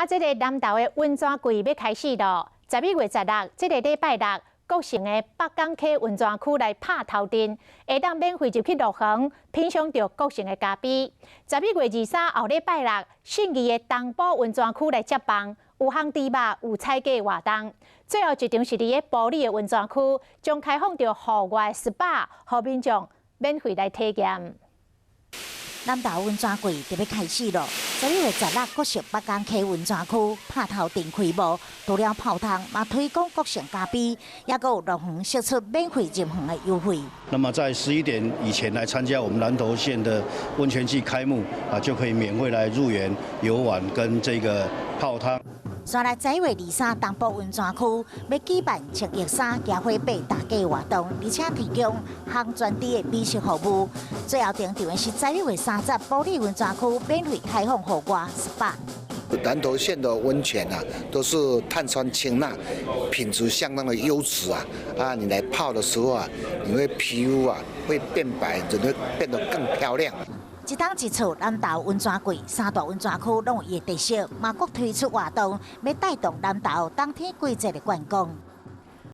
这个南投的温泉季要开始咯，11月16，这个礼拜六，国城的北港溪温泉区来拍头阵，会当免费入去陆航，品尝到国城的咖啡。11月23后礼拜六，信义的东埔温泉区来接棒，有烘猪肉，有菜鸡活动。最后一场是伫个埔里的温泉区，将开放到户外 SPA， 互民众免费来体验。 南投温泉季就要开始咯！11月16，国城北港溪温泉区拍头阵开幕，除了泡汤，嘛推广国城咖啡，也有陆航释出免费入园的优惠。那么在11点以前来参加我们南投县的温泉季开幕就可以免费来入园游玩跟这个泡汤。 再来11月23，东埔温泉区要举办穿浴衫、行花爬大家活动，而且提供烘全地的美食服务。最后登场的是11月30，埔里温泉区免费开放户外 SPA。南投县的温泉都是碳酸氢钠，品质相当的优质你来泡的时候你会皮肤会变白，人会变得更漂亮。 一冬一处南投温泉季，三大温泉区拢有伊的特色，嘛各推出活动，要带动南投冬天季节的观光。